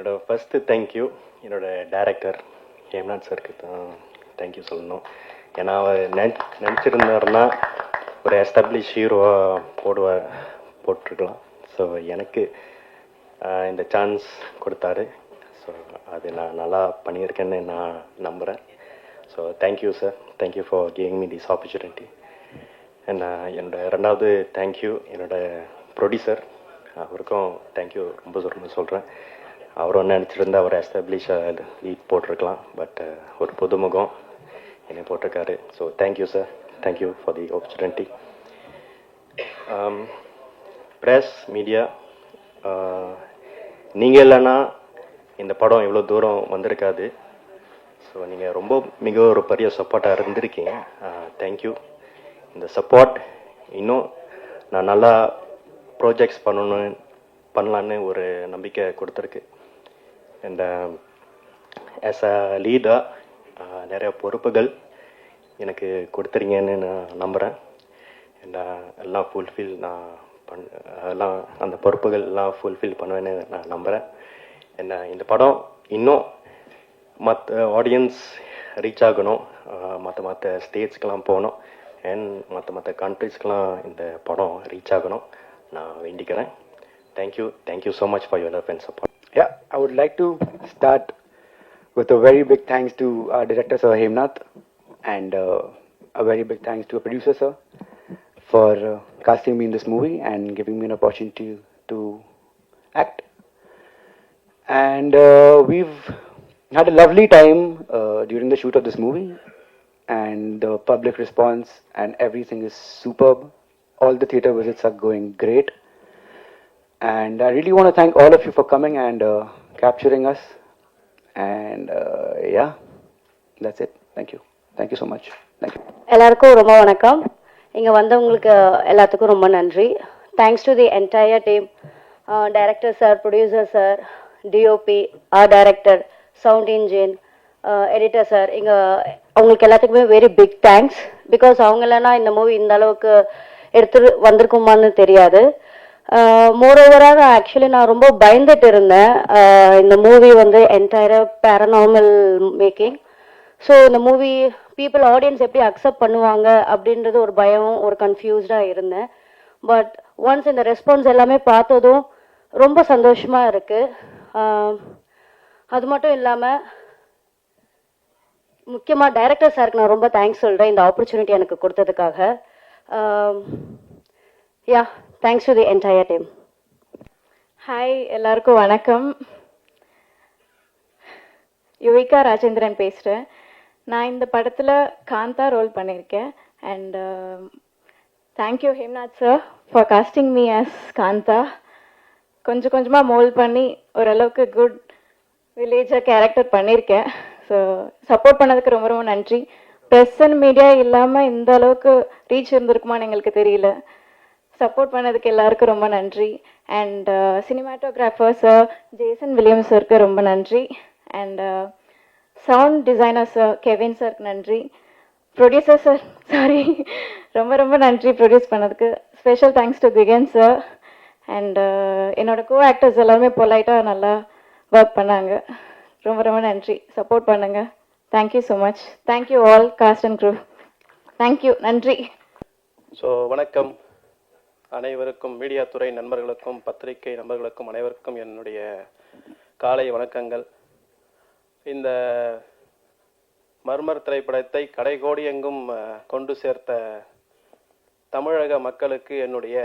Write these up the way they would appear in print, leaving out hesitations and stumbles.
என்னோட first thank you என்னோட director Hemnath சாருக்கு தான் தேங்க்யூ சொல்லணும். ஏன்னா அவர் நினச்சிருந்தாருன்னா ஒரு எஸ்டாப்ளிஷ் ஹீரோவாக போட்டிருக்கலாம். ஸோ எனக்கு இந்த சான்ஸ் கொடுத்தாரு. ஸோ அது நான் நல்லா பண்ணியிருக்கேன்னு நான் நம்புகிறேன். So thank you sir, thank you for giving me this opportunity. என்னோட ரெண்டாவது தேங்க்யூ என்னோட ப்ரொடியூசர், அவருக்கும் தேங்க்யூ ரொம்ப சொல்கிறேன். அவரும் நினச்சிருந்தா அவர் எஸ்டாப்ளிஷாக லீட் போட்டிருக்கலாம். பட் ஒரு புதுமுகம் என்னை போட்டிருக்காரு. So thank you sir, thank you for the opportunity. Press media, நீங்கள் இல்லைன்னா இந்த படம் இவ்வளோ தூரம் வந்திருக்காது. ஸோ நீங்கள் மிக ஒரு பெரிய சப்போர்ட்டாக இருந்திருக்கீங்க. தேங்க்யூ. இந்த சப்போர்ட் இன்னும் நான் நல்லா ப்ராஜெக்ட்ஸ் பண்ணலான்னு ஒரு நம்பிக்கை கொடுத்துருக்கு. அண்ட் ஆஸ் அ லீடாக நிறைய பொறுப்புகள் எனக்கு கொடுத்துறீங்கன்னு நான் நம்புகிறேன். அண்ட் எல்லாம் எல்லாம் அந்த பொறுப்புகள் எல்லாம் ஃபுல்ஃபில் பண்ணுவேன்னு நான் நம்புகிறேன். என்ன இந்த படம் இன்னும் மற்ற ஆடியன்ஸ் ரீச் ஆகணும், மற்ற ஸ்டேட்ஸ்க்கெலாம் போகணும், அண்ட் மற்ற கண்ட்ரிஸ்க்கெலாம் இந்த படம் ரீச் ஆகணும் நான் வேண்டிக்கிறேன். Thank you so much for your love and support. Yeah, I would like to start with a very big thanks to our director, Sir Hemnath, and a very big thanks to our producer, sir, for casting me in this movie and giving me an opportunity to act. And we've had a lovely time during the shoot of this movie, and the public response and everything is superb. All the theater visits are going great, and I really want to thank all of you for coming and capturing us. And yeah, that's it. Thank you so much. Thank you. எல்லாருக்கும் ரொம்ப வணக்கம். இங்கே வந்தவங்களுக்கு எல்லாத்துக்கும் ரொம்ப நன்றி. Thanks to the entire team, director sir, producer sir, DOP, art director, sound engine, editor sir, இங்கே அவங்களுக்கு எல்லாத்துக்குமே வெரி பிக் தேங்க்ஸ். பிகாஸ் அவங்க இல்லைன்னா இந்த மூவி இந்த அளவுக்கு எடுத்துட்டு வந்திருக்குமான்னு தெரியாது. மோரோவராக ஆக்சுவலி நான் ரொம்ப பயந்துட்டு இருந்தேன். இந்த மூவி வந்து என்டையராக பேரநார்மல் மேக்கிங். ஸோ இந்த மூவி பீப்புள் ஆடியன்ஸ் எப்படி அக்செப்ட் பண்ணுவாங்க அப்படின்றது ஒரு பயம், ஒரு கன்ஃபியூஸ்டாக இருந்தேன். பட் ஒன்ஸ் இந்த ரெஸ்பான்ஸ் எல்லாமே பார்த்ததும் ரொம்ப சந்தோஷமாக இருக்குது. அது மட்டும் இல்லாமல் முக்கியமாக டைரக்டர் சாருக்கு நான் ரொம்ப தேங்க்ஸ் சொல்கிறேன் இந்த ஆப்பர்ச்சுனிட்டி எனக்கு கொடுத்ததுக்காக. Yeah, thanks to the entire team. Hi, எல்லாருக்கும் வணக்கம். யுவிகா ராஜேந்திரன் பேசுகிறேன். நான் இந்த படத்தில் காந்தா ரோல் பண்ணியிருக்கேன். And thank you Hemnath sir for casting me as Kantha. கொஞ்சமாக மோல்ட் பண்ணி ஓரளவுக்கு குட் வில்லேஜர் கேரக்டர் பண்ணியிருக்கேன். ஸோ சப்போர்ட் பண்ணதுக்கு ரொம்ப நன்றி. ப்ரெஸ் அண்ட் மீடியா இல்லாமல் இந்த அளவுக்கு ரீச் இருந்திருக்குமான்னு எங்களுக்கு தெரியல. சப்போர்ட் பண்ணதுக்கு எல்லாருக்கும் ரொம்ப நன்றி. And cinematographer sir Jason Williams சாருக்கு ரொம்ப நன்றி. And sound designer sir Kevin சாருக்கு நன்றி. ப்ரொடியூசர் சார் சாரி ரொம்ப நன்றி ப்ரொடியூஸ் பண்ணதுக்கு. Special thanks to Thigan sir. And என்னோட கோ ஆக்டர்ஸ் எல்லாருமே பொலைட்டாக நல்லா ஒர்க் பண்ணாங்க. ரொம்ப நன்றி. சப்போர்ட் பண்ணுங்க. Thank you so much. Thank you all cast and crew. Thank you, நன்றி. ஸோ வணக்கம் அனைவருக்கும், மீடியா துறை நண்பர்களுக்கும், பத்திரிகை நண்பர்களுக்கும் அனைவருக்கும் என்னுடைய காலை வணக்கங்கள். இந்த மர்மர் திரைப்படத்தை கடைகோடி எங்கும் கொண்டு சேர்த்த தமிழக மக்களுக்கு என்னுடைய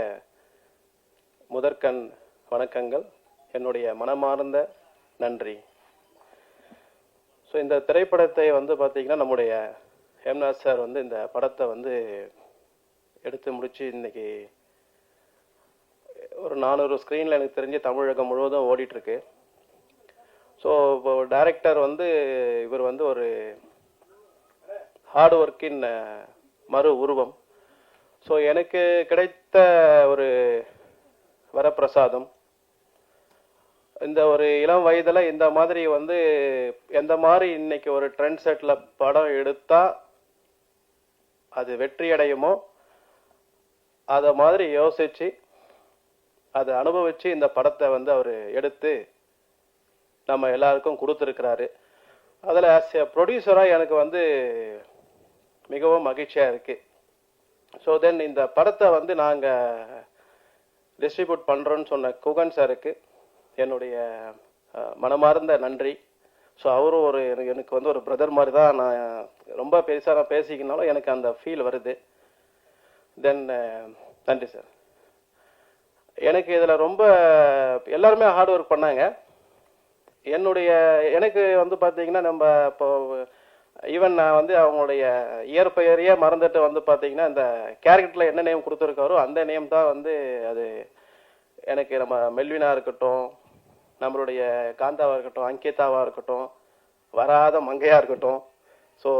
முதற்கண் வணக்கங்கள், என்னுடைய மனமார்ந்த நன்றி. ஸோ இந்த திரைப்படத்தை பார்த்தீங்கன்னா நம்முடைய ஹேம்நாத் சார் இந்த படத்தை எடுத்து முடித்து இன்னைக்கு ஒரு 400 ஸ்க்ரீனில் எனக்கு தெரிஞ்சு தமிழகம் முழுவதும் ஓடிட்டுருக்கு. ஸோ இப்போ டைரக்டர் இவர் ஒரு ஹார்ட் ஒர்க்கின் மறு உருவம். ஸோ எனக்கு கிடைத்த ஒரு வரப்பிரசாதம். இந்த ஒரு இளம் வயதில் இந்த மாதிரி எந்த மாதிரி இன்னைக்கு ஒரு ட்ரெண்ட் செட்டில் படம் எடுத்தா அது வெற்றி அடையுமோ அதை மாதிரி யோசிச்சு அதை அனுபவிச்சு இந்த படத்தை அவர் எடுத்து நம்ம எல்லாருக்கும் கொடுத்துருக்கிறாரு. அதில் ஆஸ் எ ப்ரொடியூசராக எனக்கு வந்து மிகவும் மகிழ்ச்சியாக இருக்குது. ஸோ தென் இந்த படத்தை வந்து நாங்கள் டிஸ்ட்ரிபியூட் பண்ணுறோன்னு சொன்ன குகன் சாருக்கு என்னுடைய மனமார்ந்த நன்றி. ஸோ அவரும் எனக்கு வந்து ஒரு பிரதர் மாதிரி தான். நான் ரொம்ப பெருசாக நான் பேசிக்கினாலும் எனக்கு அந்த ஃபீல் வருது. தென் நன்றி சார். எனக்கு இதில் ரொம்ப எல்லாருமே ஹார்ட் ஒர்க் பண்ணாங்க. எனக்கு வந்து பார்த்தீங்கன்னா நம்ம இப்போ ஈவன் நான் வந்து அவங்களுடைய இயற்பெயரையே மறந்துட்டு வந்து பார்த்தீங்கன்னா இந்த கேரக்டரில் என்ன நேம் கொடுத்துருக்காரோ அந்த நேம் தான் வந்து அது எனக்கு நம்ம மெல்வினா இருக்கட்டும், நம்மளுடைய காந்தாவாக இருக்கட்டும், அங்கிதாவாக இருக்கட்டும், வராத மங்கையாக இருக்கட்டும். ஸோ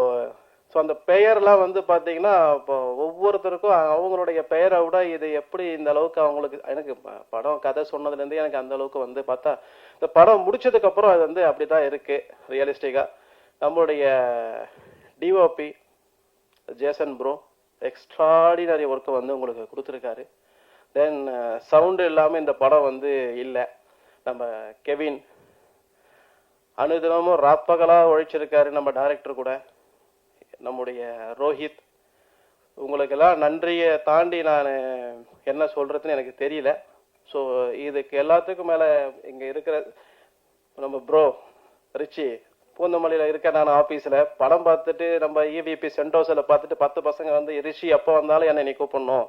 அந்த பெயர்லாம் வந்து பார்த்தீங்கன்னா இப்போ ஒவ்வொருத்தருக்கும் அவங்களுடைய பெயரை விட இது எப்படி இந்த அளவுக்கு அவங்களுக்கு எனக்கு படம் கதை சொன்னதுலேருந்து எனக்கு அந்த அளவுக்கு வந்து பார்த்தா இந்த படம் முடிச்சதுக்கப்புறம் அது வந்து அப்படி தான் இருக்குது ரியலிஸ்டிக்காக. நம்மளுடைய டிஓபி ஜேசன் ப்ரோ எக்ஸ்ட்ராடினரி ஒர்க்கை வந்து உங்களுக்கு கொடுத்துருக்காரு. தென் சவுண்டு இல்லாமல் இந்த படம் வந்து இல்லை. நம்ம கெவின் அனுதினமும் ராப்பகலாக உழைச்சிருக்காரு. நம்ம டைரக்டர் கூட நம்முடைய ரோஹித், உங்களுக்கெல்லாம் நன்றியை தாண்டி நான் என்ன சொல்கிறதுன்னு எனக்கு தெரியல. ஸோ இதுக்கு எல்லாத்துக்கும் மேலே இங்கே இருக்கிற நம்ம ப்ரோ ரிச்சி பூந்தமல்லியில் இருக்க நான் ஆஃபீஸில் படம் பார்த்துட்டு நம்ம இவிபி சென்டோஸில் பார்த்துட்டு 10 பசங்க வந்து ரிஷி எப்போ வந்தாலும் என்னை நீ கூப்பிடணும்,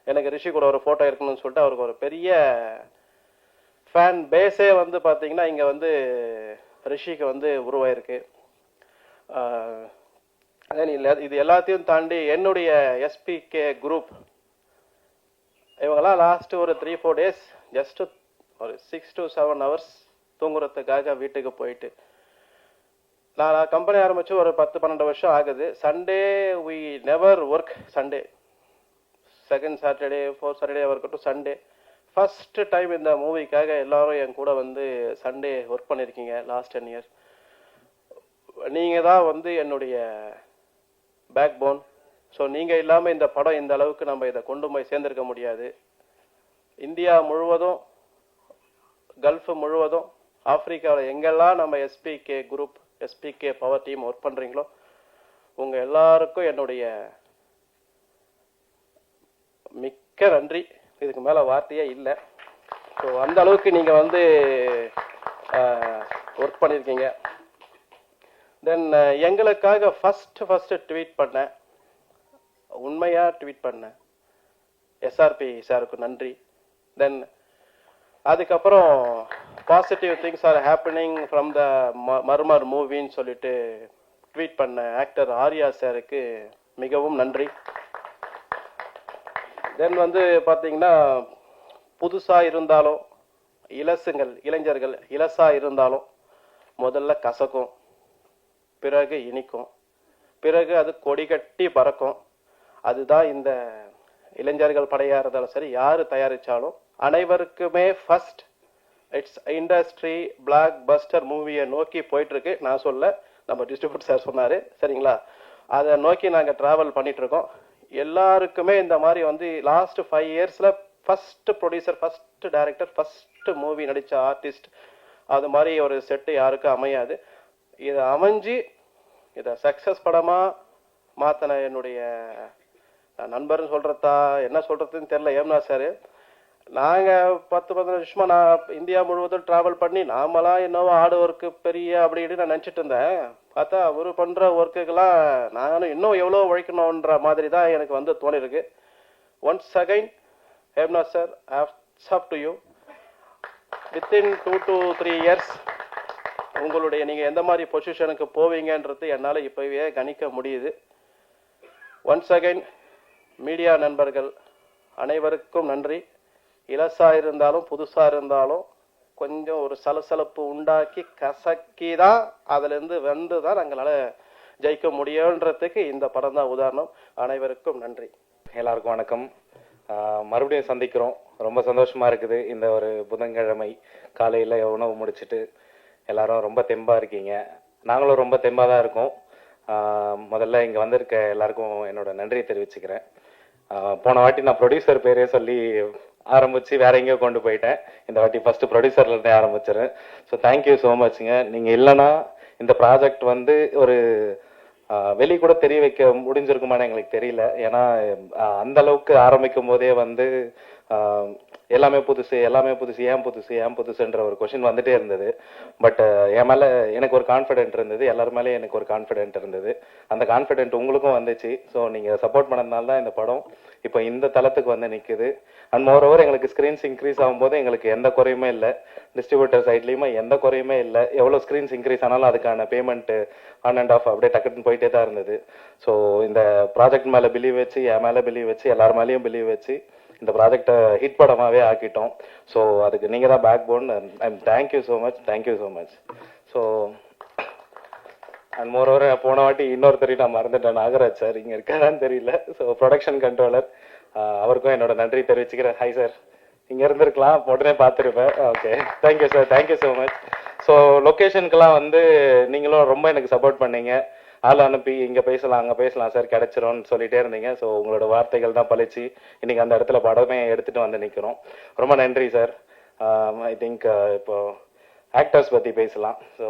எனக்கு ரிஷி கூட ஒரு ஃபோட்டோ இருக்கணும்னு சொல்லிட்டு அவருக்கு ஒரு பெரிய ஃபேன் பேஸே வந்து பார்த்தீங்கன்னா இங்கே வந்து ரிஷிக்கு வந்து உருவாயிருக்கு. இது எல்லாத்தையும் தாண்டி என்னுடைய எஸ்பிகே குரூப் இவங்கெல்லாம் லாஸ்ட்டு ஒரு 3-4 days ஜஸ்ட்டு ஒரு 6 to 7 hours தூங்குறதுக்காக வீட்டுக்கு போயிட்டு நான் கம்பெனி ஆரம்பித்து ஒரு 10-12 வருஷம் ஆகுது. Sunday we never work. Sunday second Saturday 4th Saturday இருக்கட்டும், சண்டே ஃபர்ஸ்ட் டைம் இந்த மூவிக்காக எல்லாரும் என் கூட வந்து சண்டே ஒர்க் பண்ணியிருக்கீங்க லாஸ்ட் 10 years. நீங்கள் தான் வந்து என்னுடைய பேக் போன். ஸோ நீங்கள் இல்லாமல் இந்த படம் இந்த அளவுக்கு நம்ம இதை கொண்டு போய் சேர்ந்திருக்க முடியாது. இந்தியா முழுவதும், கல்ஃப் முழுவதும், ஆப்பிரிக்காவில் எங்கெல்லாம் நம்ம SPK group, SPK power team work பண்ணுறீங்களோ உங்கள் எல்லாருக்கும் என்னுடைய மிக்க நன்றி. இதுக்கு மேலே வார்த்தையே இல்லை. ஸோ அந்த அளவுக்கு நீங்கள் வந்து ஒர்க் பண்ணியிருக்கீங்க. தென் எங்களுக்காக ஃபஸ்ட்டு ட்வீட் பண்ணேன், உண்மையாக ட்வீட் பண்ணேன் எஸ்ஆர்பி சாருக்கு நன்றி. தென் அதுக்கப்புறம் positive things are happening from the murmur மூவின்னு சொல்லிட்டு ட்வீட் பண்ண ஆக்டர் ஆர்யா சாருக்கு மிகவும் நன்றி. தென் வந்து பார்த்தீங்கன்னா புதுசாக இருந்தாலும் இளைஞர்கள் இளசாக இருந்தாலும் முதல்ல கசக்கும், பிறகு இனிக்கும், பிறகு அது கொடி கட்டி பறக்கும். அதுதான் இந்த இளைஞர்கள் படையாக இருந்தாலும் சரி, யார் தயாரித்தாலும் அனைவருக்குமே first it's industry black Bastar மூவியை நோக்கி போயிட்டுருக்கு. நான் சொல்ல, நம்ம டிஸ்ட்ரிபியூட் சார் சொன்னார், சரிங்களா? அதை நோக்கி நாங்கள் ட்ராவல் பண்ணிகிட்ருக்கோம். எல்லாருக்குமே இந்த மாதிரி வந்து லாஸ்ட் 5 yearsல first producer, first director, first movie நடித்த ஆர்டிஸ்ட், அது மாதிரி ஒரு செட்டு யாருக்கும் அமையாது. இதை அமைஞ்சு இதை சக்ஸஸ் படமாக மாற்றின என்னுடைய நண்பர்னு சொல்கிறதா என்ன சொல்கிறதுன்னு தெரில, ஏம்னா சார். நாங்கள் 10-15 வருஷமாக நான் இந்தியா முழுவதும் ட்ராவல் பண்ணி நாமெல்லாம் என்னவோ ஆடு ஒர்க்கு பெரிய அப்படின்னு நான் நினச்சிட்டு இருந்தேன். பார்த்தா அவர் பண்ணுற ஒர்க்குக்கெல்லாம் நானும் இன்னும் எவ்வளோ உழைக்கணுன்ற மாதிரி தான் எனக்கு வந்து தோணிருக்கு. Once again Hemnath sir, hats off to you. Within 2 to 3 years உங்களுடைய நீங்கள் எந்த மாதிரி பொசிஷனுக்கு போவீங்கன்றது என்னால் இப்போவே கணிக்க முடியுது. ஒன்ஸ் அகைன் மீடியா நண்பர்கள் அனைவருக்கும் நன்றி. இலசாக இருந்தாலும் புதுசாக இருந்தாலும் கொஞ்சம் ஒரு சலசலப்பு உண்டாக்கி கசக்கி தான் அதிலிருந்து வந்து தான் எங்களால் ஜெயிக்க முடியுன்றதுக்கு இந்த படம் தான் உதாரணம். அனைவருக்கும் நன்றி. எல்லாருக்கும் வணக்கம். மறுபடியும் சந்திக்கிறோம். ரொம்ப சந்தோஷமா இருக்குது. இந்த ஒரு புதன்கிழமை காலையில் உணவு முடிச்சுட்டு எல்லாரும் ரொம்ப தெம்பாக இருக்கீங்க. நாங்களும் ரொம்ப தெம்பாக தான் இருக்கோம். முதல்ல இங்கே வந்திருக்க எல்லாருக்கும் என்னோட நன்றியை தெரிவிச்சுக்கிறேன். போன வாட்டி நான் ப்ரொடியூசர் பேரே சொல்லி ஆரம்பிச்சு வேற எங்கேயோ கொண்டு போயிட்டேன். இந்த வாட்டி ஃபர்ஸ்ட் ப்ரொடியூசர்ல இருந்தே ஆரம்பிச்சிடுறேன். ஸோ தேங்க்யூ ஸோ மச்ங்க. நீங்க இல்லைன்னா இந்த ப்ராஜெக்ட் வந்து ஒரு வெளி கூட தெரிய வைக்க முடிஞ்சிருக்குமான்னு எங்களுக்கு தெரியல. ஏன்னா அந்த அளவுக்கு ஆரம்பிக்கும் போதே வந்து எல்லாமே புதுசு எல்லாமே புதுசு ஏன் புதுசு ஏன் புதுசுன்ற ஒரு கொஸ்டின் வந்துட்டே இருந்தது. பட் என் மேல எனக்கு ஒரு கான்ஃபிடென்ட் இருந்தது, எல்லாரும் மேலே எனக்கு ஒரு கான்ஃபிடென்ட் இருந்தது. அந்த கான்ஃபிடென்ட் உங்களுக்கும் வந்துச்சு. ஸோ நீங்க சப்போர்ட் பண்ணதுனால தான் இந்த படம் இப்போ இந்த தளத்துக்கு வந்து நிக்குது. அண்ட் மோர் ஓவர் எங்களுக்கு ஸ்கிரீன்ஸ் இன்க்ரீஸ் ஆகும்போது எங்களுக்கு எந்த குறையுமே இல்லை, டிஸ்ட்ரிபியூட்டர் சைட்லயுமே எந்த குறையுமே இல்லை. எவ்வளவு ஸ்கிரீன்ஸ் இன்க்ரீஸ் ஆனாலும் அதுக்கான பேமெண்ட் ஆன் அண்ட் ஆஃப் அப்படியே டக்குன்னு போயிட்டே தான் இருந்தது. ஸோ இந்த ப்ராஜெக்ட் மேல பிலீவ் வச்சு, என் மேல பிலீவ் வச்சு, எல்லார் மேலேயும் பிலீவ் வச்சு இந்த ப்ராஜெக்டை ஹிட் படமாவே ஆக்கிட்டோம். ஸோ அதுக்கு நீங்க தான் backbone. Thank you so much, thank you so much. So and moreover போன வாட்டி இன்னொருத்தரையும் நான் மறந்துட்டேன், நாகராஜ் சார் இங்க இருக்காரான்னு தெரியல. ஸோ ப்ரொடக்ஷன் கண்ட்ரோலர், அவருக்கும் என்னோட நன்றி தெரிவிச்சுக்கிறேன். ஹாய் சார், இங்க இருந்திருக்கலாம், உடனே பார்த்துருப்பேன். Okay, thank you sir, thank you so much. So லொக்கேஷனுக்கெல்லாம் வந்து நீங்களும் ரொம்ப எனக்கு சப்போர்ட் பண்ணீங்க. ஆள் அனுப்பி இங்க பேசலாம் அங்க பேசலாம் சார் கிடைச்சிரும்னு சொல்லிட்டே இருந்தீங்க. ஸோ உங்களோட வார்த்தைகள் தான் பழிச்சு இன்னைக்கு அந்த இடத்துல படமே எடுத்துட்டு வந்து நிக்கிறோம். ரொம்ப நன்றி சார். ஐ திங்க் இப்போ ஆக்டர்ஸ் பத்தி பேசலாம். ஸோ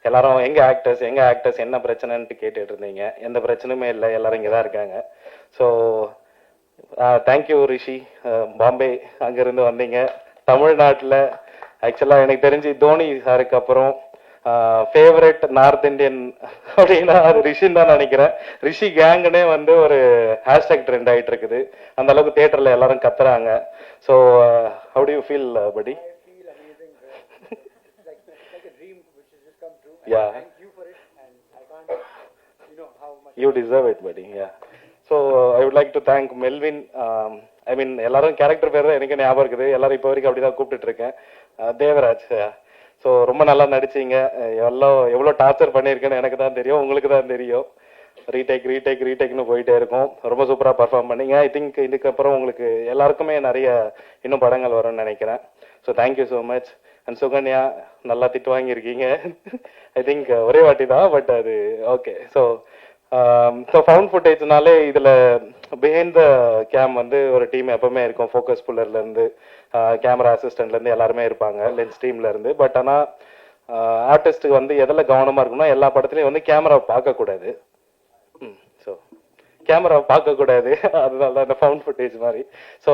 எல்லாரும் எங்க ஆக்டர்ஸ் என்ன பிரச்சனைன்ட்டு கேட்டுட்டு இருந்தீங்க. எந்த பிரச்சனையுமே இல்லை, எல்லாரும் இங்கே தான் இருக்காங்க. ஸோ தேங்க்யூ ரிஷி, பாம்பே அங்கிருந்து வந்தீங்க. தமிழ்நாட்டில் ஆக்சுவலாக எனக்கு தெரிஞ்சு தோனி சாருக்கு அப்புறம் ஃபேவரட் நார்த் இந்தியன் அப்படின்னா அது ரிஷின்னு தான் நினைக்கிறேன். ரிஷி கேங்குனே வந்து ஒரு ஹேஷ்டாக் ட்ரெண்ட் ஆகிட்டு இருக்குது. அந்த அளவுக்கு தியேட்டரில் எல்லாரும் கத்துறாங்க. So how to you feel படி? Yeah. Thank you for it, and I can't, how much you deserve it, buddy. Yeah. So I would like to thank Melvin. I mean, எல்லாரும் character பேர் தான் எனக்கு ஞாபகம் இருக்குது. எல்லாரும் இப்போ வரைக்கும் அப்படிதான் கூப்பிட்டுட்டு இருக்கேன். தேவராஜ். ஸோ ரொம்ப நல்லா நடிச்சீங்க. எவ்வளோ டார்ச்சர் பண்ணியிருக்கேன்னு எனக்கு தான் தெரியும், உங்களுக்கு தான் தெரியும். ரீடேக்னு போயிட்டே இருக்கும். ரொம்ப சூப்பராக பர்ஃபார்ம் பண்ணீங்க. ஐ திங்க் இதுக்கப்புறம் உங்களுக்கு எல்லாருக்குமே நிறைய இன்னும் படங்கள் வரும்னு நினைக்கிறேன். So thank you so much. And Sukanya, நல்லா திட்டு வாங்கியிருக்கீங்க. ஐ திங்க் ஒரே வாட்டி தான், பட் அது ஓகே. ஸோ ஃபவுண்ட் ஃபுட்டேஜ்னாலே இதில் பிஹைண்ட் த கேம் வந்து ஒரு டீம் எப்பவுமே இருக்கும். ஃபோக்கஸ் புல்லர்லேருந்து கேமரா அசிஸ்டன்ட்லேருந்து எல்லாருமே இருப்பாங்க, லென்ஸ் டீம்லேருந்து. பட் ஆனால் ஆர்டிஸ்ட்டுக்கு வந்து எதில் கவனமாக இருக்கணும்னா எல்லா படத்துலையும் வந்து கேமராவை பார்க்கக்கூடாது. ஸோ கேமராவை பார்க்கக்கூடாது, அதனால தான் இந்த ஃபவுண்ட் ஃபுட்டேஜ் மாதிரி. ஸோ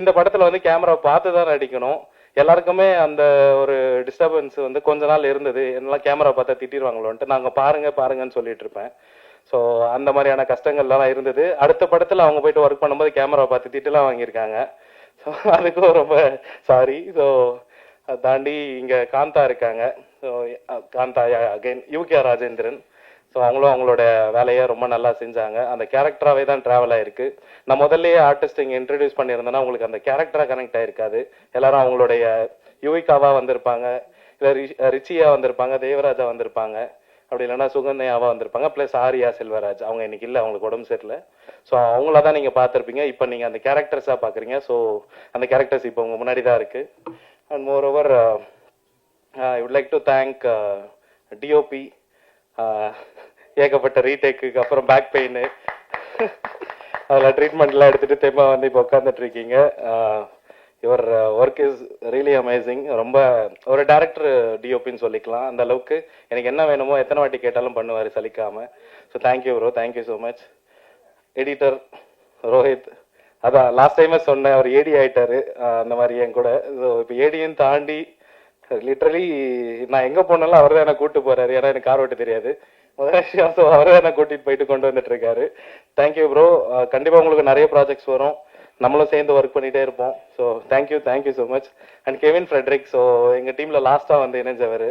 இந்த படத்தில் வந்து கேமராவை பார்த்து தான் நடிக்கணும். எல்லாருக்குமே அந்த ஒரு டிஸ்டர்பன்ஸ் வந்து கொஞ்ச நாள் இருந்தது. என்னெல்லாம் கேமரா பார்த்தா திட்டிடுவாங்களோன்ட்டு நாங்கள் பாருங்கன்னு சொல்லிட்டு இருப்பேன். ஸோ அந்த மாதிரியான கஷ்டங்கள்லாம் இருந்தது. அடுத்த படத்தில் அவங்க போயிட்டு ஒர்க் பண்ணும்போது கேமரா பார்த்து திட்டுலாம் வாங்கியிருக்காங்க. ஸோ அதுக்கும் ரொம்ப சாரி. ஸோ தாண்டி இங்கே காந்தா இருக்காங்க. So Kantha again UK Rajendran. So அவங்களும் அவங்களோட வேலையை ரொம்ப நல்லா செஞ்சாங்க. அந்த கேரக்டராகவே தான் ட்ராவல் ஆயிருக்கு. நான் முதல்ல ஆர்டிஸ்ட் இங்கே இன்ட்ரடியூஸ் பண்ணியிருந்தேன்னா உங்களுக்கு அந்த கேரக்டராக கனெக்ட் ஆயிருக்காது. எல்லாரும் அவங்களுடைய யுவிகாவா வந்திருப்பாங்க, இல்லை ரிச்சியா வந்திருப்பாங்க, தேவராஜா வந்திருப்பாங்க, அப்படி இல்லைன்னா சுகன்யாவா வந்திருப்பாங்க, ப்ளஸ் ஆரியா செல்வராஜ். அவங்க இன்னைக்கு இல்லை, அவங்களுக்கு உடம்பு சரியில்லை. ஸோ அவங்கள தான் நீங்கள் பார்த்துருப்பீங்க. இப்போ நீங்கள் அந்த கேரக்டர்ஸாக பார்க்குறீங்க. ஸோ அந்த கேரக்டர்ஸ் இப்போ உங்கள் முன்னாடி தான் இருக்கு. And more over I would like to thank DOP. ஏகப்பட்ட ரீடேக்கு அப்புறம் பேக் பெயின், அதில் ட்ரீட்மெண்ட்லாம் எடுத்துட்டு தெம்மா வந்து இப்போ உட்காந்துட்டு இருக்கீங்க. Your work is really amazing. ரொம்ப ஒரு டேரக்டர் டிஓபின்னு சொல்லிக்கலாம். அந்த அளவுக்கு எனக்கு என்ன வேணுமோ எத்தனை வாட்டி கேட்டாலும் பண்ணுவார் சலிக்காம. So thank you bro, thank you so much. Editor Rohit, அதான் லாஸ்ட் டைமே சொன்னேன், அவர் ஏடி ஆயிட்டாரு. அந்த மாதிரி என் கூட. ஸோ இப்போ ஏடியும் தாண்டி லிட்ரலி நான் எங்கே போனாலும் அவர் தான் என்ன கூப்பிட்டு போறாரு. ஏன்னா எனக்கு கார் ஓட்ட தெரியாது முதல் விஷயம். ஸோ அவர் தான் என்ன கூட்டிட்டு போயிட்டு கொண்டு வந்துட்டு இருக்காரு. Thank you bro. கண்டிப்பாக உங்களுக்கு நிறைய ப்ராஜெக்ட்ஸ் வரும், நம்மளும் சேர்ந்து ஒர்க் பண்ணிட்டே இருப்போம். So thank you so much. And Kevin Fredrick, so எங்கள் டீமில் லாஸ்ட்டாக வந்து இணைஞ்சவர்.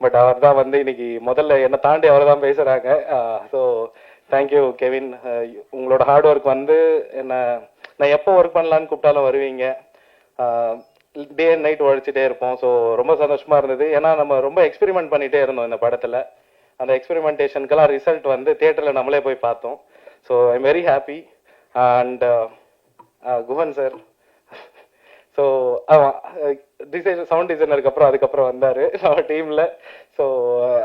பட் அவர் தான் வந்து இன்னைக்கு முதல்ல என்னை தாண்டி அவர் தான் பேசுகிறாங்க. So thank you Kevin. உங்களோட ஹார்ட் ஒர்க் வந்து என்ன நான் எப்போ ஒர்க் பண்ணலான்னு கூப்பிட்டாலும் வருவீங்க. டே அண்ட் நைட் உழைச்சிட்டே இருப்போம். ஸோ ரொம்ப சந்தோஷமா இருந்தது. ஏன்னா நம்ம ரொம்ப எக்ஸ்பெரிமெண்ட் பண்ணிட்டே இருந்தோம் இந்த படத்தில். அந்த எக்ஸ்பெரிமெண்டேஷனுக்கெல்லாம் ரிசல்ட் வந்து தியேட்டரில் நம்மளே போய் பார்த்தோம். So I am very happy. And Guhan sir, so sound டிசைனருக்கு அப்புறம் அதுக்கப்புறம் வந்தார் நம்ம டீமில். ஸோ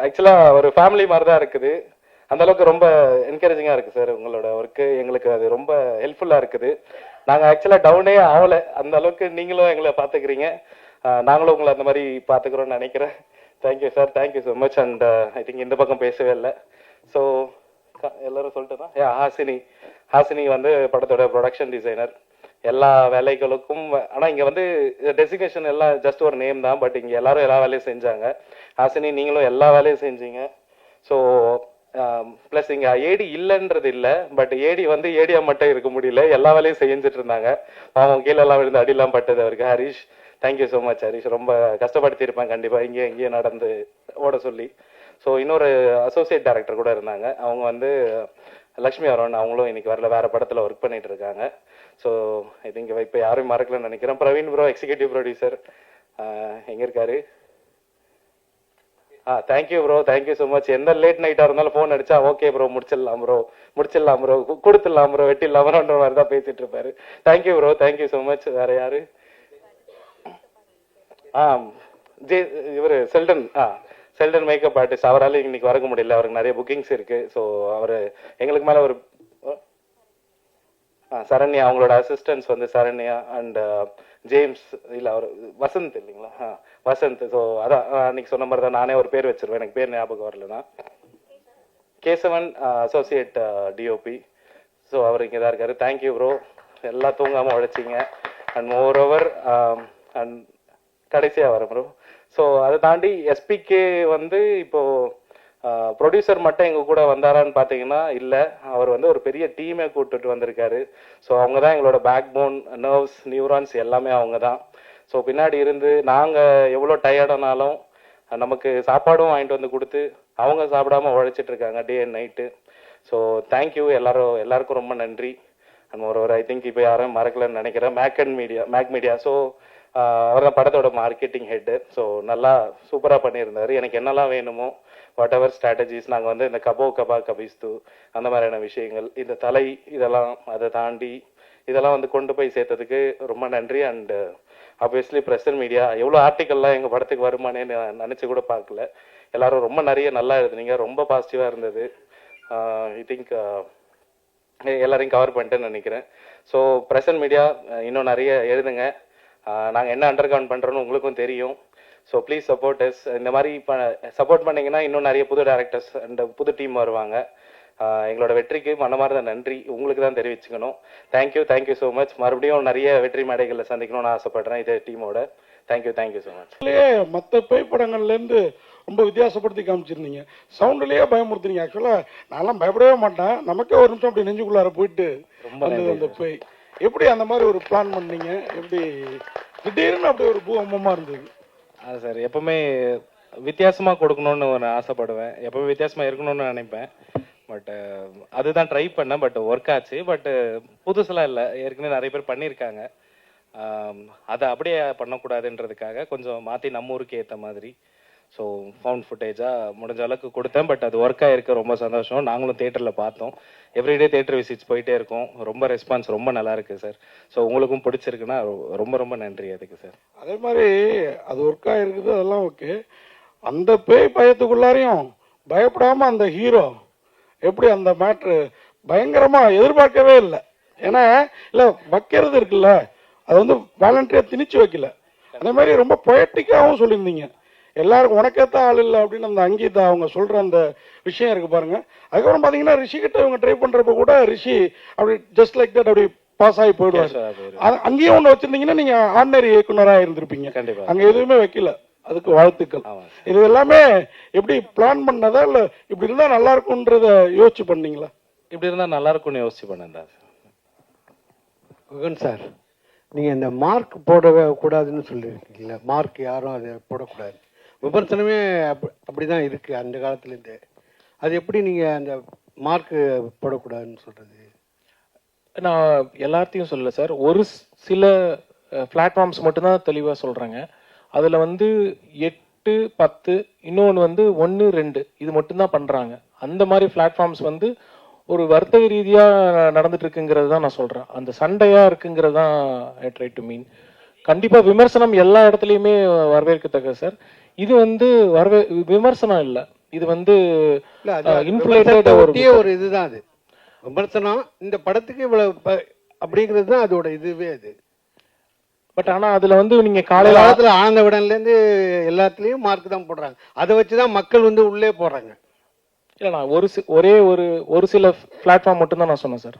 ஆக்சுவலாக ஒரு ஃபேமிலி மாதிரி தான் இருக்குது. அந்த அளவுக்கு ரொம்ப என்கரேஜிங்காக இருக்குது சார் உங்களோட ஒர்க்கு. எங்களுக்கு அது ரொம்ப ஹெல்ப்ஃபுல்லாக இருக்குது. நாங்கள் ஆக்சுவலாக டவுனே ஆகலை, அந்த அளவுக்கு நீங்களும் எங்களை பார்த்துக்கிறீங்க, நாங்களும் உங்களை அந்த மாதிரி பார்த்துக்கிறோன்னு நினைக்கிறேன். Thank you sir, thank you so much. And I think இந்த பக்கம் பேசவே இல்லை. ஸோ எல்லாரும் சொல்லிட்டு தான் ஹாசினி வந்து படத்தோட ப்ரொடக்ஷன் டிசைனர். எல்லா வேலைகளுக்கும் ஆனால் இங்கே வந்து டெசிக்னேஷன் எல்லாம் ஜஸ்ட் ஒரு நேம் தான், பட் இங்கே எல்லாரும் எல்லா வேலையும் செஞ்சாங்க. ஹாசினி நீங்களும் எல்லா வேலையும் செஞ்சீங்க. ஸோ ப்ளஸ் இங்கே ஏடி இல்லைன்றது இல்லை, பட் ஏடி வந்து ஏடியா மட்டும் இருக்க முடியல, எல்லா வேலையும் செஞ்சுட்டு இருந்தாங்க. அவங்க கீழெல்லாம் விழுந்து அடியெல்லாம் பட்டது அவருக்கு. Harish, thank you so much Harish. ரொம்ப கஷ்டப்படுத்தியிருப்பேன் கண்டிப்பாக இங்கேயும் நடந்து ஓட சொல்லி. ஸோ இன்னொரு அசோசியேட் டைரக்டர் கூட இருந்தாங்க, அவங்க வந்து லக்ஷ்மி அருண், அவங்களும் இன்னைக்கு வரல, வேற படத்தில் ஒர்க் பண்ணிட்டு இருக்காங்க. ஸோ ஐ திங்க் இப்போ யாரும் மறக்கலன்னு நினைக்கிறேன். பிரவீன் ப்ரோ, எக்ஸிக்யூட்டிவ் ப்ரொடியூசர், எங்கே இருக்காரு? Thank you bro, thank you so much. எந்த லேட் நைட்டாக இருந்தாலும் ஃபோன் அடிச்சா ஓகே ப்ரோ, முடிச்சிடலாம் ப்ரோ, கொடுத்துடலாம் ப்ரோ, வெட்டிடலாம் ப்ரோன்ற மாதிரி தான் பேசிட்டு இருப்பாரு. Thank you bro, thank you so much. வேற யாரு? இவர் செல்டன் மேக்கப் ஆர்டிஸ்ட். அவரால் இன்னைக்கு வரக்க முடியல, அவருக்கு நிறைய புக்கிங்ஸ் இருக்கு. ஸோ அவர் எங்களுக்கு மேலே ஒரு சரண்யா, அவங்களோட அசிஸ்டன்ஸ் வந்து சரண்யா அண்ட் ஜேம்ஸ், இல்லை அவர் வசந்த் இல்லைங்களா? வசந்த். ஸோ அதான் அன்னைக்கு சொன்ன மாதிரி தான், நானே ஒரு பேர் வச்சிருவேன், எனக்கு பேர் ஞாபகம் வரலன்னா. Kesavan, associate DOP. ஸோ அவர் இங்கே தான் இருக்காரு. தேங்க்யூ ப்ரோ, எல்லாம் தூங்காமல் உழைச்சிங்க. அண்ட் மோர் ஓவர் அண்ட் கடைசியாக வர ப்ரோ. ஸோ அதை தாண்டி எஸ்பிகே வந்து இப்போ ப்ரொடியூசர் மட்டும் எங்கள் கூட வந்தாரான்னு பார்த்தீங்கன்னா இல்லை, அவர் வந்து ஒரு பெரிய டீமே கூப்பிட்டுட்டு வந்திருக்காரு. ஸோ அவங்க தான் எங்களோட பேக் போன், நர்வ்ஸ், நியூரான்ஸ் எல்லாமே அவங்க தான். ஸோ பின்னாடி இருந்து நாங்கள் எவ்வளோ டயர்டானாலும் நமக்கு சாப்பாடும் வாங்கிட்டு வந்து கொடுத்து அவங்க சாப்பிடாம உழைச்சிட்டு இருக்காங்க day and night. So thank you எல்லாருக்கும் ரொம்ப நன்றி. அண்ட் ஒரு ஐ திங்க் இப்போ யாரும் மறக்கலன்னு நினைக்கிறேன், மேக் மீடியா. ஸோ அவர் தான் படத்தோட மார்க்கெட்டிங் ஹெட்டு. ஸோ நல்லா சூப்பராக பண்ணியிருந்தார். எனக்கு என்னெல்லாம் வேணுமோ வாட் எவர் ஸ்ட்ராட்டஜிஸ், நாங்கள் வந்து இந்த கபா கபிஸ்து அந்த மாதிரியான விஷயங்கள், இந்த தலை இதெல்லாம் அதை தாண்டி இதெல்லாம் வந்து கொண்டு போய் சேர்த்ததுக்கு ரொம்ப நன்றி. And obviously press and media, எவ்வளோ ஆர்டிக்கல்லாம் எங்கள் படத்துக்கு வருமானே நினச்சி கூட பார்க்கல. எல்லாரும் ரொம்ப நிறைய நல்லா எழுதுனீங்க, ரொம்ப பாசிட்டிவாக இருந்தது. ஐ திங்க் எல்லாரையும் கவர் பண்ணிட்டேன்னு நினைக்கிறேன். ஸோ ப்ரெஸ் அண்ட் மீடியா இன்னும் நிறைய எழுதுங்க. நாங்கள் என்ன அண்டர் கவுண்ட் பண்ணுறோன்னு உங்களுக்கும் தெரியும். So please support us. இந்த மாதிரி சப்போர்ட் பண்ணிங்கன்னா இன்னும் நிறைய புது டேரக்டர்ஸ் அண்ட் புது டீம் வருவாங்க. எங்களோட வெற்றிக்கு மனமார்ந்த நன்றி உங்களுக்கு தான் தெரிவிச்சுக்கணும். Thank you so much. மறுபடியும் நிறைய வெற்றி மேடைகளில் சந்திக்கணும்னு ஆசைப்படுறேன் இதே டீமோட. Thank you so much. மற்ற பேய் படங்கள்லேருந்து ரொம்ப வித்தியாசப்படுத்தி காமிச்சிருந்தீங்க. சவுண்ட்லேயே பயமுறுத்துறீங்க. ஆக்சுவலாக நான்லாம் பயப்படவே மாட்டேன், நமக்கே ஒரு நிமிஷம் அப்படி நெஞ்சுக்குள்ளார போயிட்டு அந்த பேய். எப்படி அந்த மாதிரி ஒரு பிளான் பண்ணீங்க? எப்படி திடீர்னு அப்படி ஒரு பூகம்பமாக இருந்தது? சார் எப்பவுமே வித்தியாசமாக கொடுக்கணும்னு ஒரு ஆசைப்படுவேன், எப்பவுமே வித்தியாசமாக இருக்கணும்னு நினைப்பேன். பட் அதுதான் ட்ரை பண்ணேன், பட் ஒர்க் ஆச்சு. பட் புதுசெல்லாம் இல்லை, ஏற்கனவே நிறைய பேர் பண்ணியிருக்காங்க. அதை அப்படியே பண்ணக்கூடாதுன்றதுக்காக கொஞ்சம் மாற்றி நம்ம ஊருக்கு ஏற்ற மாதிரி ஸோ ஃபவுண்ட் ஃபுட்டேஜாக முடிஞ்ச அளவுக்கு கொடுத்தேன். பட் அது ஒர்க் ஆகிருக்கு, ரொம்ப சந்தோஷம். நாங்களும் தேட்டரில் பார்த்தோம், எவ்ரிடே தேட்டர் விசிட்ஸ் போயிட்டே இருக்கோம். ரொம்ப ரெஸ்பான்ஸ் ரொம்ப நல்லா இருக்கு சார். ஸோ உங்களுக்கும் பிடிச்சிருக்குன்னா ரொம்ப நன்றி அதுக்கு சார். அதே மாதிரி அது ஒர்க் ஆகிருக்குது, அதெல்லாம் ஓகே. அந்த பேய் பயத்துக்குள்ளாரையும் பயப்படாமல் அந்த ஹீரோ எப்படி அந்த மேட்ரு பயங்கரமாக எதிர்பார்க்கவே இல்லை. ஏன்னா இல்லை வைக்கிறது இருக்குல்ல, அது வந்து வாலண்டியராக திணிச்சு வைக்கல. அதே மாதிரி ரொம்ப பொயட்டிக்காகவும் சொல்லியிருந்தீங்க. எல்லாருக்கும் உனக்கேத்த ஆள் இல்லை அப்படின்னு அந்த அங்கீதா அவங்க சொல்ற அந்த விஷயம் இருக்கு பாருங்க. அதுக்கப்புறம் பாத்தீங்கன்னா ரிஷி கிட்ட இவங்க ட்ரை பண்றப்ப கூட ரிஷி அப்படி ஜஸ்ட் லைக் தட் அப்படி பாஸ் ஆகி போயிடுவாரு. அங்கேயும் ஒண்ணு வச்சிருந்தீங்கன்னா நீங்க ஆர்டினரி இயக்குனராக இருந்திருப்பீங்க. அங்க எதுவுமே வைக்கல, அதுக்கு வாழ்த்துக்கள். இது எல்லாமே எப்படி பிளான் பண்ணதா இல்ல இப்படி இருந்தா நல்லா இருக்கும்ன்றத யோசிச்சு பண்ணீங்களா? இப்படி இருந்தா நல்லா இருக்கும்னு யோசிச்சு பண்ணேன் குகன் சார். நீங்க இந்த மார்க் போடவே கூடாதுன்னு சொல்லியிருக்கீங்களா? மார்க் யாரும் அதை போடக்கூடாது, விமர்சனமே அப்படிதான் இருக்கு அந்த காலத்துலேருந்து. அது எப்படி நீங்க அந்த மார்க் போடக்கூடாதுன்னு சொல்றது? நான் எல்லாத்தையும் சொல்லல சார், ஒரு சில பிளாட்ஃபார்ம்ஸ் மட்டும்தான் தெளிவாக சொல்றாங்க. அதுல வந்து 8, 10, இன்னொன்று வந்து 1, 2 இது மட்டும்தான் பண்றாங்க. அந்த மாதிரி பிளாட்ஃபார்ம்ஸ் வந்து ஒரு வர்த்தக ரீதியா நடந்துட்டு இருக்குங்கிறது தான் நான் சொல்றேன். அந்த சண்டையா இருக்குங்கிறது தான் ஐ ட்ரை டு மீன். கண்டிப்பா விமர்சனம் எல்லா இடத்துலையுமே வரவேற்கத்தக்க சார். இது வந்து விமர்சனம் இல்லை, இது வந்து இல்ல அது இன்ஃபுலேட்டட் விமர்சனத்தை ஒரு ஒட்டிய ஒரு இதுதான் அது. விமர்சனம் இந்த படத்துக்கு இவ்வளவு அப்படிங்கிறது தான் அதோட இதுவே அது. பட் ஆனா அதுல வந்து நீங்க காலையில காலையில காலத்துல ஆனந்த விடன்ல இருந்து எல்லாத்துலயும் மார்க் தான் போடுறாங்க. அதை வச்சுதான் மக்கள் வந்து உள்ளே போறாங்க. இல்ல நான் ஒரே ஒரு சில பிளாட்ஃபார்ம் மட்டும் தான் நான் சொன்னேன் சார்.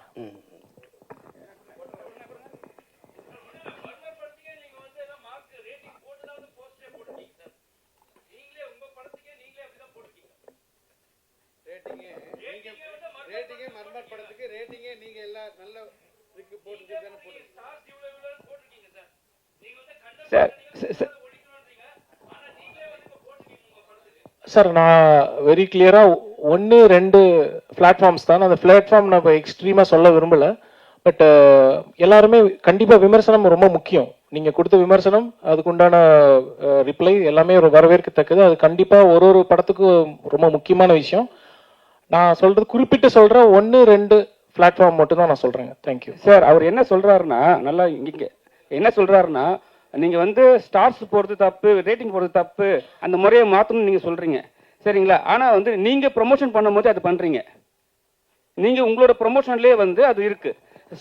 சார் நான் வெரி கிளியரா 1-2 பிளாட்ஃபார்ம்ஸ் தான். அந்த பிளாட்ஃபார்ம் நான் இப்போ எக்ஸ்ட்ரீமா சொல்ல விரும்பல. பட் எல்லாருமே கண்டிப்பா விமர்சனம் ரொம்ப முக்கியம். நீங்க கொடுத்த விமர்சனம், அதுக்குண்டான ரிப்ளை எல்லாமே வரவேற்கத்தக்கது. அது கண்டிப்பா ஒரு படத்துக்கும் ரொம்ப முக்கியமான விஷயம். நான் சொல்றது குறிப்பிட்டு சொல்ற 1-2 பிளாட்ஃபார்ம் மட்டும் தான் நான் சொல்றேங்க. Thank you sir. அவர் என்ன சொல்றாருன்னா, நல்லா இங்க என்ன சொல்றாருன்னா, நீங்க வந்து ஸ்டார்ஸ் போறது தப்பு, ரேட்டிங் போறது தப்பு, அந்த முறையை மாத்தணும்னு நீங்க சொல்றீங்க, சரிங்களா? ஆனா வந்து நீங்க ப்ரொமோஷன் பண்ணும்போது அது பண்றீங்க. நீங்க உங்களோட ப்ரொமோஷன்லயே வந்து அது இருக்கு.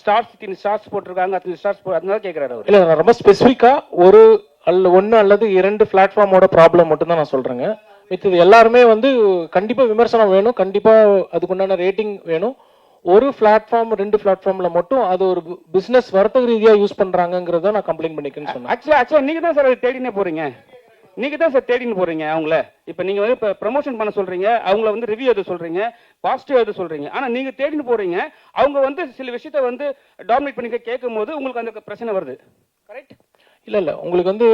ஸ்டார்ஸ் போட்டிருக்காங்க, அத்தனை ஸ்டார்ஸ் அதனால கேட்கிறாரு அவர். இல்ல நான் ரொம்ப ஸ்பெசிஃபிக்கா 1 அல்லது 2 பிளாட்ஃபார்மோட ப்ராப்ளம் மட்டும் தான் நான் சொல்றேங்க. மித்தது எல்லாருமே வந்து கண்டிப்பா விமர்சனம் வேணும், கண்டிப்பா அதுக்குண்டான ரேட்டிங் வேணும். ஒரு பிளாட்ஃபார்ம் 2 பிளாட்ஃபார்ம்ல மட்டும் அது ஒரு பிசினஸ் வர்த்தக ரீதியா யூஸ் பண்றாங்கங்கறத நான் கம்ப்ளைண்ட் பண்ணிக்கிறேன்னு சொன்னேன். ஆக்சுவலா நீங்க தான் சார் தேடினே போறீங்க. நீங்க தான் சார் தேடின்னு போறீங்க அவங்கள. இப்ப நீங்க வந்து ப்ரமோஷன் பண்ண சொல்றீங்க, அவங்கள வந்து ரிவ்யூ எது சொல்றீங்க, பாசிட்டிவ் எது சொல்றீங்க. ஆனா நீங்க தேடின்னு போறீங்க, அவங்க வந்து சில விஷயத்த வந்து டாமினேட் பண்ணி கேட்கும் போது உங்களுக்கு அந்த பிரச்சனை வருது. கரெக்ட்? இல்ல உங்களுக்கு வந்து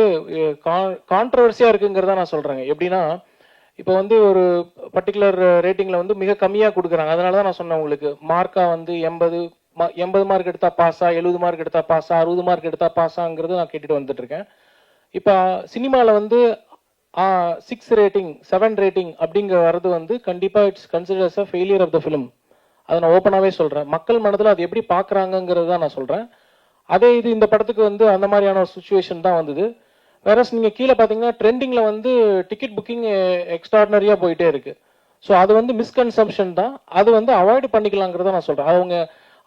கான்ட்ரவர்சியா இருக்குங்கிறத நான் சொல்றேங்க. எப்படின்னா இப்போ வந்து ஒரு பர்டிகுலர் ரேட்டிங்ல வந்து மிக கம்மியா கொடுக்குறாங்க. அதனால தான் நான் சொன்னேன் உங்களுக்கு மார்க்கா வந்து 80 மார்க் எடுத்தா பாஸா, 70 மார்க் எடுத்தா பாஸா, 60 மார்க் எடுத்தா பாஸாங்கிறது நான் கேட்டுட்டு வந்துட்டு இருக்கேன். இப்போ சினிமாவில் வந்து 6 ரேட்டிங் 7 ரேட்டிங் அப்படிங்கிற வர்றது வந்து கண்டிப்பா it's considers a failure of the film. அதை நான் ஓப்பனாகவே சொல்றேன். மக்கள் மனதில் அது எப்படி பார்க்குறாங்கிறது தான் நான் சொல்றேன். அதே இது இந்த படத்துக்கு வந்து அந்த மாதிரியான ஒரு சுச்சுவேஷன் தான் வந்தது. வேற நீங்க கீழே பார்த்தீங்கன்னா ட்ரெண்டிங்ல வந்து டிக்கெட் புக்கிங் எக்ஸ்ட்ராடினரியா போயிட்டே இருக்கு. ஸோ அது வந்து மிஸ்கன்சம்ஷன் தான். அது வந்து அவாய்ட் பண்ணிக்கலாங்கிறத நான் சொல்றேன். அவங்க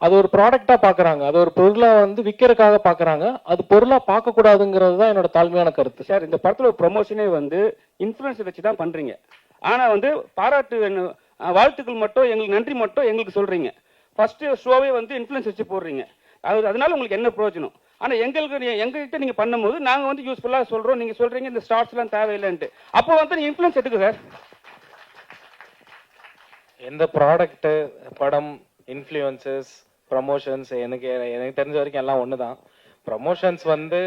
அது ஒரு ப்ராடக்டா பாக்குறாங்க, அது ஒரு பொருளா வந்து விற்கிறதுக்காக பாக்குறாங்க. அது பொருளா பார்க்க கூடாதுங்கிறது தான் என்னோட தாழ்மையான கருத்து. சார், இந்த படத்துல ப்ரொமோஷனே வந்து இன்ஃபுளுன்ஸ் வச்சு தான் பண்றீங்க. ஆனா வந்து பாராட்டு வாழ்த்துக்கள் மட்டும், எங்களுக்கு நன்றி மட்டும் எங்களுக்கு சொல்றீங்க. ஃபர்ஸ்ட் ஷோவே வந்து இன்ஃபுளுன்ஸ் வச்சு போடுறீங்க. அதனால உங்களுக்கு என்ன பிரயோஜனம்? ஆனா எங்ககிட்ட நீங்க பண்ணும்போது நாங்க வந்து யூஸ்ஃபுல்லா சொல்றோம், நீங்க சொல்றீங்க இந்த ஸ்டார்ஸ் எல்லாம் தேவையில்லைன்ட்டு. அப்போ வந்து இன்ஃபுளுன்ஸ் எடுக்கு சார். எந்த ப்ராடக்ட், படம், இன்ஃப்ளூயன்சஸ், ப்ரமோஷன்ஸ் எனக்கு தெரிஞ்ச வரைக்கும் எல்லாம் ஒன்று தான். ப்ரமோஷன்ஸ் வந்து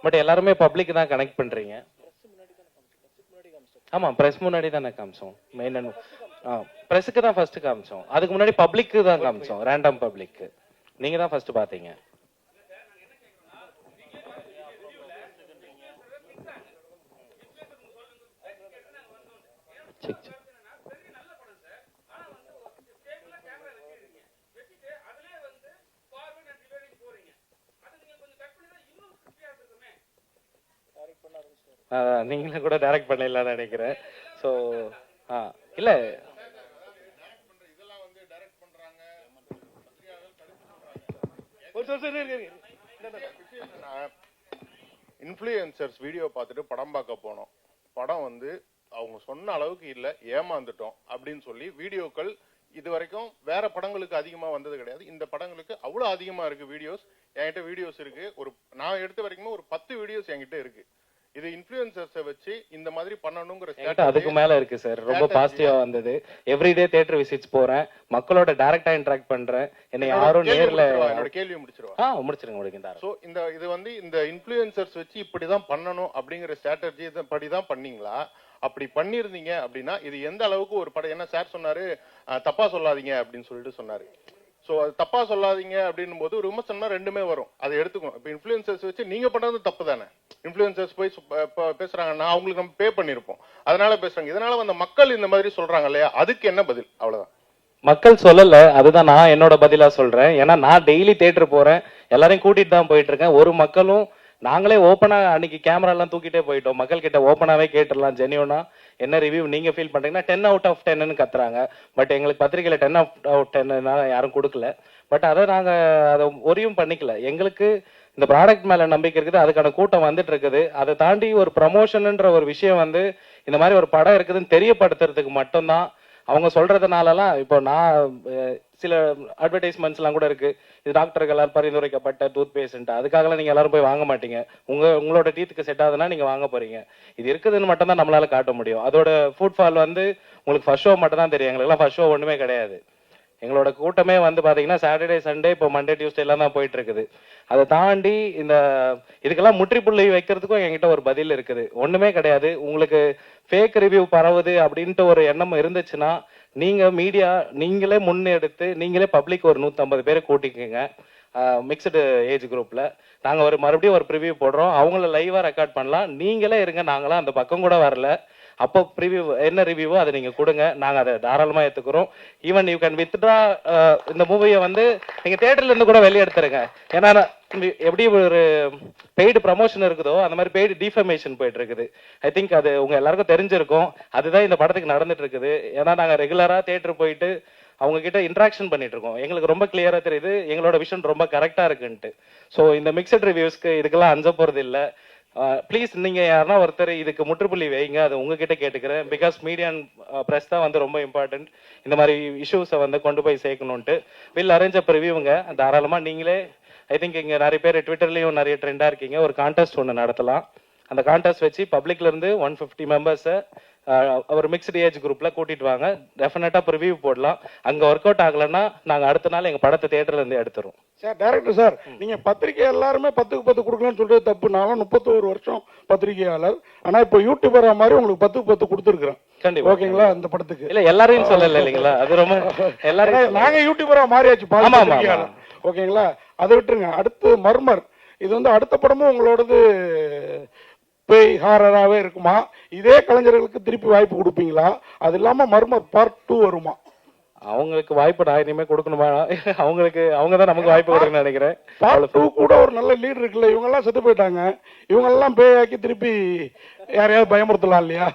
பட் எல்லாருமே பப்ளிக் தான் கனெக்ட் பண்றீங்க. ஆமா, பிரஸ் முன்னாடி தானே காமிச்சோம். மெயின் பிரஸுக்கு தான் ஃபர்ஸ்ட் காமிச்சோம். அதுக்கு முன்னாடி பப்ளிக்கு தான் காமிச்சோம், ரேண்டம் பப்ளிக்கு. நீங்க தான் ஃபர்ஸ்ட் பாத்தீங்க. நீங்களே கூட டைரக்ட் பண்ணிடலாம்னு நினைக்கிறேன். ஸோ இல்ல இன்ஃப்ளூயன்சர்ஸ் வீடியோ பார்த்துட்டு படம் பார்க்க போனோம். படம் வந்து அவங்க சொன்ன அளவுக்கு இல்ல, ஏமாந்துட்டோம் அப்படின்னு சொல்லி வீடியோக்கள் இது வரைக்கும் வேற படங்களுக்கு அதிகமா வந்தது கிடையாது. இந்த படங்களுக்கு அவ்வளவு அதிகமா இருக்கு வீடியோஸ். என்கிட்ட வீடியோஸ் இருக்கு. நான் எடுத்த வரைக்கும் ஒரு 10 வீடியோஸ் என்கிட்ட இருக்கு. இது இன்ஃப்ளூயன்சர்ஸை வச்சு இந்த மாதிரி பண்ணணுங்கிற அதுக்கு மேல இருக்கு சார். ரொம்ப பாசிட்டிவா வந்தது. எவ்ரிடே தியேட்டர் விசிட்ஸ் போறேன், மக்களோட டைரக்டா இன்டராக்ட் பண்றேன். என்ன யாரும் நேர்ல என்னோட கேள்வி முடிச்சிருவா. முடிச்சிருங்க. சோ இது வந்து இந்த இன்ஃப்ளூயன்சர்ஸ் வச்சு இப்படிதான் பண்ணணும் அப்படிங்கிற ஸ்ட்ராட்டஜி படிதான் பண்ணீங்களா? அப்படி பண்ணிருந்தீங்க அப்படின்னா இது எந்த அளவுக்கு ஒரு படம், என்ன சார் சொன்னாரு, தப்பா சொல்லாதீங்க அப்படின்னு சொல்லிட்டு சொன்னாரு. சோ அது தப்பா சொல்லாதீங்க அப்படின்னும் போது ஒரு விமர்சனம்னா ரெண்டுமே வரும், அதை எடுத்துக்கணும். இப்ப இன்ஃப்ளூயன்சர்ஸ் வச்சு நீங்க பண்றது தப்பு தானே. இன்ஃப்ளூயன்சர்ஸ் போய் பேசுறாங்கன்னா அவங்களுக்கு நம்ம பே பண்ணிருப்போம், அதனால பேசுறாங்க. இதனால வந்த மக்கள் இந்த மாதிரி சொல்றாங்க இல்லையா, அதுக்கு என்ன பதில்? அவ்வளவுதான். மக்கள் சொல்லல, அதுதான் நான் என்னோட பதிலா சொல்றேன். ஏன்னா நான் டெய்லி தியேட்டர் போறேன், எல்லாரையும் கூட்டிட்டு தான் போயிட்டு இருக்கேன். ஒரு மக்களும் நாங்களே ஓப்பனா அன்னைக்கு கேமரா எல்லாம் தூக்கிட்டே போயிட்டோம். மக்கள் கிட்ட ஓப்பனாவே கேட்டுடலாம், ஜெனியூனா என்ன ரிவ்யூ நீங்க ஃபீல் பண்றீங்கன்னா 10 out of 10ன்னு கத்துறாங்க. பட் எங்களுக்கு பத்திரிகையில 10 out of 10 யாரும் கொடுக்கல. பட் அதை நாங்க அதை ஒரியும் பண்ணிக்கல. எங்களுக்கு இந்த ப்ராடக்ட் மேல நம்பிக்கை இருக்குது, அதுக்கான கூட்டம் வந்துட்டு இருக்குது. அதை தாண்டி ஒரு ப்ரமோஷன்ன்ற ஒரு விஷயம் வந்து இந்த மாதிரி ஒரு படம் இருக்குதுன்னு தெரியப்படுத்துறதுக்கு மட்டும்தான். அவங்க சொல்றதுனாலலாம் இப்போ நான் சில அட்வர்டைஸ்மெண்ட்ஸ்லாம் கூட இருக்கு, இது டாக்டர்களால் பரிந்துரைக்கப்பட்ட டூத் பேஸ்ட், அதுக்காகலாம் நீங்க எல்லாரும் போய் வாங்க மாட்டீங்க. உங்களோட டீத்துக்கு செட் ஆகுதுன்னா நீங்க வாங்க போறீங்க. இது இருக்குதுன்னு மட்டும் தான் நம்மளால காட்ட முடியும். அதோட ஃபுட் ஃபால் வந்து உங்களுக்கு ஃபர்ஸ்ட் ஷோ மட்டும் தான் தெரியும். எங்களுக்குலாம் ஃபர்ஸ்ட் ஷோ ஒண்ணுமே கிடையாது. எங்களோட கூட்டமே வந்து பாத்தீங்கன்னா சாட்டர்டே சண்டே இப்போ மண்டே டியூஸ்டே எல்லாம் தான் போயிட்டு இருக்குது. அதை தாண்டி இந்த இதுக்கெல்லாம் முற்றுப்புள்ளி வைக்கிறதுக்கும் என்கிட்ட ஒரு பதில் இருக்குது. ஒண்ணுமே கிடையாது. உங்களுக்கு ஃபேக் ரிவ்யூ பரவுது அப்படின்ட்டு ஒரு எண்ணம் இருந்துச்சுன்னா நீங்க மீடியா நீங்களே முன்னெடுத்து நீங்களே பப்ளிக் ஒரு 150 பேரை கூட்டிக்கங்க. மிக்சடு ஏஜ் குரூப்ல நாங்க மறுபடியும் ஒரு ப்ரிவியூ போடுறோம். அவங்கள லைவா ரெக்கார்ட் பண்ணலாம். நீங்களே இருங்க, நாங்களாம் அந்த பக்கம் கூட வரல. அப்போ ப்ரிவியூ என்ன ரிவ்யூவோ அதை நீங்க கொடுங்க, நாங்க அதை தாராளமா ஏத்துக்கிறோம். ஈவன் யூ கேன் வித்ட்ரா இந்த மூவியை வந்து நீங்க தியேட்டர்ல இருந்து கூட வெளியே எடுத்துருங்க. ஏன்னா எப்படி ஒரு பெய்டு ப்ரமோஷன் இருக்குதோ அந்த மாதிரி பெய்டு டிஃபமேஷன் போயிட்டு இருக்குது. ஐ திங்க் அது உங்க எல்லாருக்கும் தெரிஞ்சிருக்கும். அதுதான் இந்த படத்துக்கு நடந்துட்டு இருக்குது. ஏன்னா நாங்க ரெகுலரா தியேட்டர் போயிட்டு அவங்க கிட்ட இன்ட்ராக்ஷன் பண்ணிட்டு இருக்கோம். எங்களுக்கு ரொம்ப கிளியரா தெரியுது எங்களோட விஷன் ரொம்ப கரெக்டா இருக்குன்ட்டு. ஸோ இந்த மிக்சட் ரிவ்யூஸ்க்கு இதுக்கெல்லாம் அஞ்ச போறது இல்லை. ப்ளீஸ் நீங்க யாருன்னா ஒருத்தர் இதுக்கு முற்றுப்புள்ளி வைங்க, அது உங்ககிட்ட கேட்டுக்கிறேன். பிகாஸ் மீடியா அண்ட் பிரஸ் தான் வந்து ரொம்ப இம்பார்ட்டன்ட். இந்த மாதிரி இஷ்யூஸை வந்து கொண்டு போய் சேர்க்கணும்ட்டு வில் அரேஞ்ச் அப் ரிவ்யூங்க. தாராளமா நீங்களே, ஐ திங்க் இங்க நிறைய பேர் ட்விட்டர்லயும் நிறைய ட்ரெண்டா இருக்கீங்க, ஒரு கான்டெஸ்ட் ஒன்று நடத்தலாம். அந்த கான்டெஸ்ட் வச்சு பப்ளிக்ல இருந்து 150 மெம்பர்ஸை ஒரு மிக்ஸ்டு ஏஜ் குரூப்ல கூட்டிட்டு வாங்க. டெஃபினட்டா ரிவ்யூ போடலாம். அங்க ஒர்க் அவுட் ஆகலைன்னா நாங்க அடுத்த நாள் எங்க படத்தை தியேட்டர்ல இருந்து எடுத்துரும். சார் டைரக்டர் சார், நீங்க பத்திரிகை எல்லாருமே 10க்கு 10 கொடுக்கலாம்னு சொல்றது தப்பு. நானும் 31 வருஷம் பத்திரிகையாளர். ஆனா இப்போ யூடியூபரா மாதிரி உங்களுக்கு 10க்கு 10 கொடுத்துருக்கேன். கண்டிப்பா. ஓகேங்களா? இந்த படத்துக்கு இல்ல எல்லாரையும் சொல்லல இல்லைங்களா, அது ரொம்ப எல்லாரும் நாங்க யூடியூபரா மாறியாச்சு. ஆமா, ஆமா. ஓகேங்களா? அதை விட்டுருங்க. அடுத்து மர்மர், இது வந்து அடுத்த படமும் உங்களோடது பேய் ஹாரராகவே இருக்குமா? இதே கலைஞர்களுக்கு திருப்பி வாய்ப்பு கொடுப்பீங்களா? அது இல்லாம மர்மர் பார்ட் 2 வருமா? அவங்களுக்கு வாய்ப்பு நான் இனிமே கொடுக்கணுமா? அவங்க தான் நமக்கு வாய்ப்பு கொடுக்கணும்னு நினைக்கிறேன். பார்ட் 2 கூட ஒரு நல்ல லீட் இருக்குல்ல, இவங்க எல்லாம் செத்து போயிட்டாங்க, இவங்க எல்லாம் பேயாக்கி திருப்பி யாரையாவது பயமுறுத்தலாம் இல்லையா?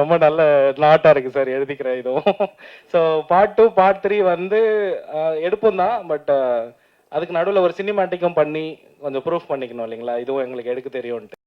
ரொம்ப நல்ல நாட்டா இருக்கு சார், எழுதிக்கிறேன் இதுவும். ஸோ பார்ட் 2 பார்ட் 3 வந்து எடுப்போம் தான். பட் அதுக்கு நடுவில் ஒரு சினிமாட்டிக்கும் பண்ணி கொஞ்சம் ப்ரூஃப் பண்ணிக்கணும் இல்லைங்களா, இதுவும் எங்களுக்கு எடுக்க தெரியும்ட்டு.